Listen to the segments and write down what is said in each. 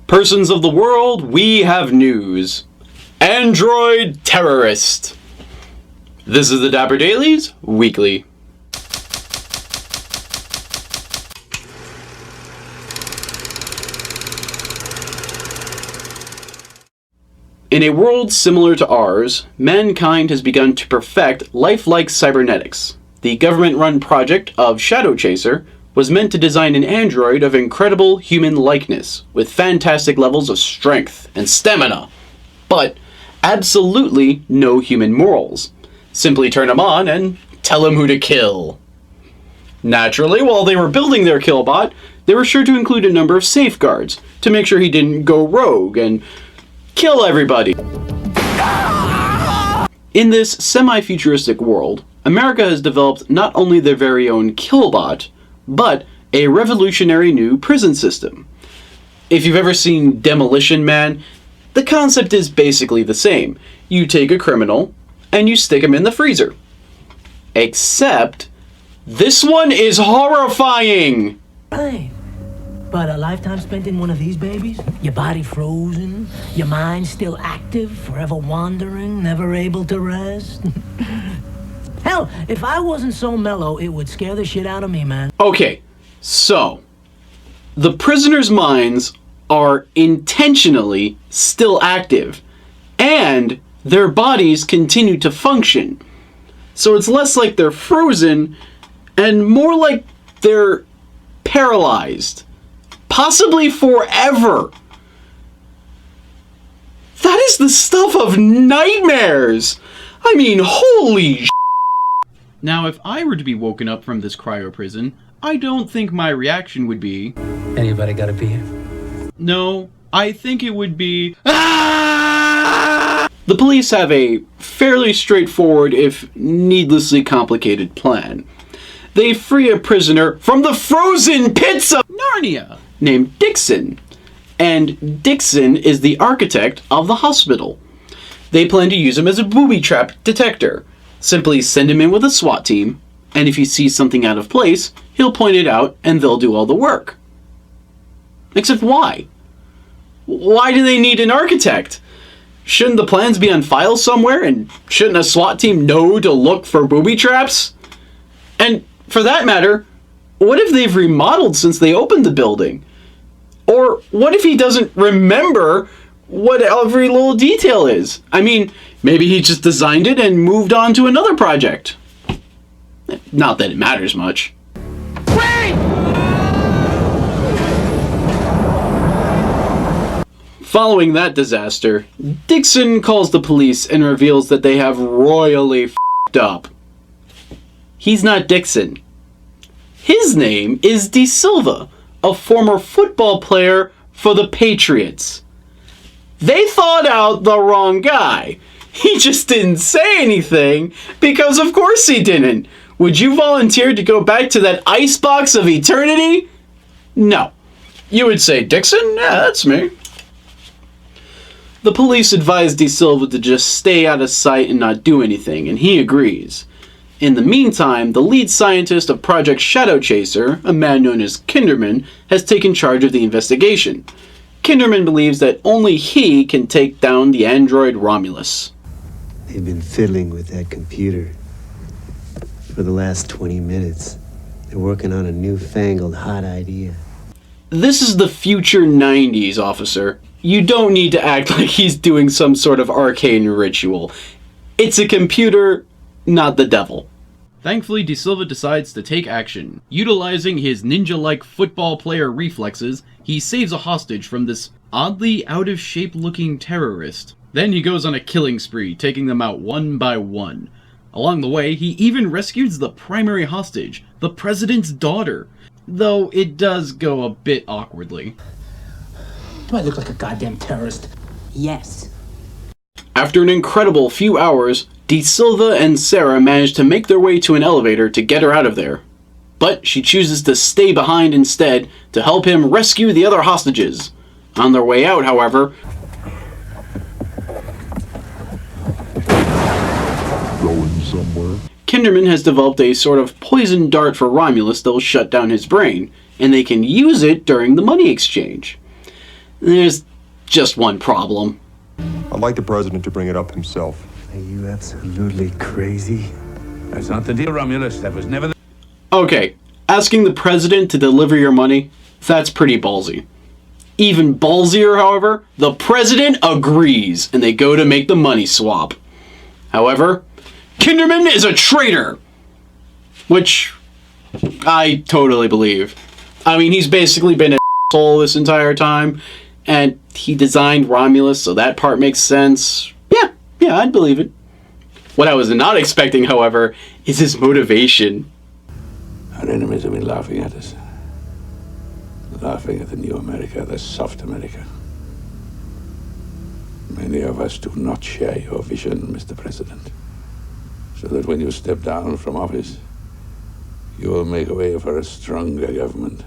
Persons of the world, we have news. Android terrorist. This is the Dapper Dailies Weekly. In a world similar to ours, mankind has begun to perfect lifelike cybernetics. The government-run project of Shadowchaser was meant to design an android of incredible human likeness, with fantastic levels of strength and stamina, but absolutely no human morals. Simply turn him on and tell him who to kill. Naturally, while they were building their killbot, they were sure to include a number of safeguards to make sure he didn't go rogue and kill everybody. In this semi-futuristic world, America has developed not only their very own killbot, but a revolutionary new prison system. If you've ever seen Demolition Man, the concept is basically the same. You take a criminal, and you stick him in the freezer. Except, this one is horrifying! Right. But a lifetime spent in one of these babies? Your body frozen, your mind still active, forever wandering, never able to rest? Hell, if I wasn't so mellow, it would scare the shit out of me, man. Okay, so, the prisoners' minds are intentionally still active, and their bodies continue to function. So it's less like they're frozen, and more like they're paralyzed. Possibly forever. That is the stuff of nightmares! I mean, holy sh**. Now, if I were to be woken up from this cryo prison, I don't think my reaction would be, Anybody got a beer? no, I think it would be, ah! The police have a fairly straightforward, if needlessly complicated plan. They free a prisoner from the frozen pits of Narnia, named Dixon. And Dixon is the architect of the hospital. They plan to use him as a booby trap detector. Simply send him in with a SWAT team, and if he sees something out of place, he'll point it out and they'll do all the work. Except why? Why do they need an architect? Shouldn't the plans be on file somewhere, and shouldn't a SWAT team know to look for booby traps? And for that matter, what if they've remodeled since they opened the building? Or what if he doesn't remember what every little detail is? I mean, maybe he just designed it and moved on to another project. Not that it matters much. Wait! Following that disaster, Dixon calls the police and reveals that they have royally f***ed up. He's not Dixon. His name is De Silva, a former football player for the Patriots. They thought out the wrong guy. He just didn't say anything, because of course he didn't. Would you volunteer to go back to that icebox of eternity? No. You would say, Dixon? Yeah, that's me. The police advise De Silva to just stay out of sight and not do anything, and he agrees. In the meantime, the lead scientist of Project Shadowchaser, a man known as Kinderman, has taken charge of the investigation. Kinderman believes that only he can take down the android Romulus. They've been fiddling with that computer for the last 20 minutes. They're working on a newfangled hot idea. This is the future 90s, officer. You don't need to act like he's doing some sort of arcane ritual. It's a computer, not the devil. Thankfully, De Silva decides to take action. Utilizing his ninja-like football player reflexes, he saves a hostage from this oddly out-of-shape looking terrorist. Then he goes on a killing spree, taking them out one by one. Along the way, he even rescues the primary hostage, the president's daughter. Though it does go a bit awkwardly. Do I look like a goddamn terrorist? Yes. After an incredible few hours, De Silva and Sarah manage to make their way to an elevator to get her out of there. But she chooses to stay behind instead to help him rescue the other hostages. On their way out, however, Going somewhere? Kinderman has developed a sort of poison dart for Romulus that'll shut down his brain, and they can use it during the money exchange. There's just one problem. I'd like the president to bring it up himself. Are you absolutely crazy? That's not the deal, Romulus. That was never the... Okay, asking the president to deliver your money, that's pretty ballsy. Even ballsier, however, the president agrees, and they go to make the money swap. However, Kinderman is a traitor! Which I totally believe. I mean, he's basically been an asshole this entire time, and he designed Romulus, so that part makes sense. Yeah, I'd believe it. What I was not expecting, however, is his motivation. Our enemies have been laughing at us. Laughing at the new America, the soft America. Many of us do not share your vision, Mr. President. So that when you step down from office, you will make way for a stronger government.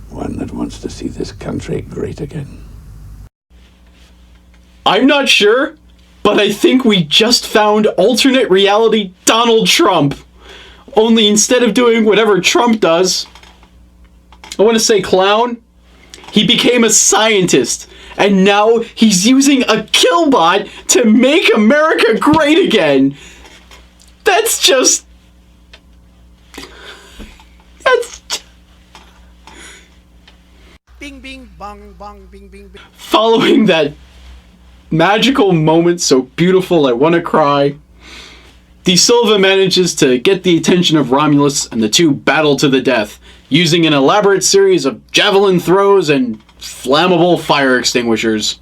One that wants to see this country great again. I'm not sure, but I think we just found alternate reality Donald Trump. Only instead of doing whatever Trump does, I want to say clown, he became a scientist. And now he's using a killbot to make America great again. That's just... Bing, bing, bong, bong, bing, bing, bing. Following that magical moment so beautiful I want to cry, De Silva manages to get the attention of Romulus, and the two battle to the death, using an elaborate series of javelin throws and flammable fire extinguishers.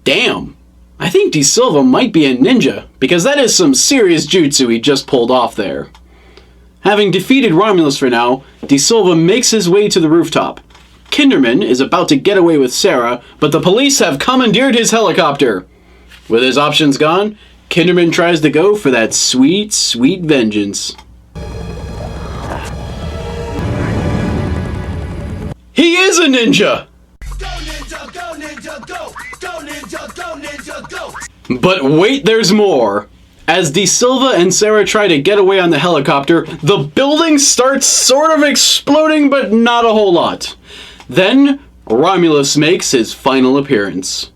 Damn, I think De Silva might be a ninja, because that is some serious jutsu he just pulled off there. Having defeated Romulus for now, De Silva makes his way to the rooftop. Kinderman is about to get away with Sarah, but the police have commandeered his helicopter. With his options gone, Kinderman tries to go for that sweet, sweet vengeance. He is a ninja! Go ninja, go ninja, go! Go ninja, go ninja, go! But wait, there's more! As De Silva and Sarah try to get away on the helicopter, the building starts sort of exploding, but not a whole lot. Then, Romulus makes his final appearance.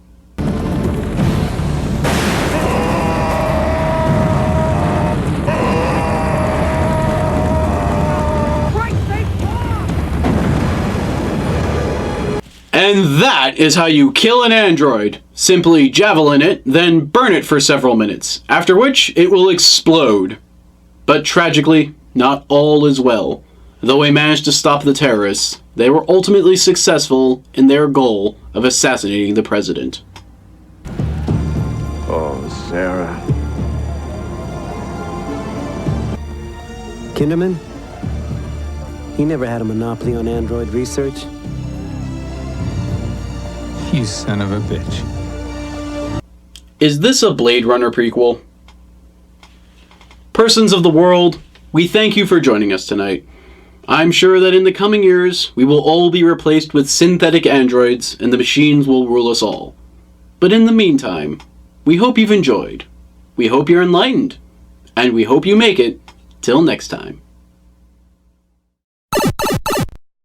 And that is how you kill an android. Simply javelin it, then burn it for several minutes, after which it will explode. But tragically, not all is well. Though they managed to stop the terrorists, they were ultimately successful in their goal of assassinating the president. Oh, Sarah. Kinderman? He never had a monopoly on android research. You son of a bitch. Is this a Blade Runner prequel? Persons of the world, we thank you for joining us tonight. I'm sure that in the coming years, we will all be replaced with synthetic androids, and the machines will rule us all. But in the meantime, we hope you've enjoyed, we hope you're enlightened, and we hope you make it till next time.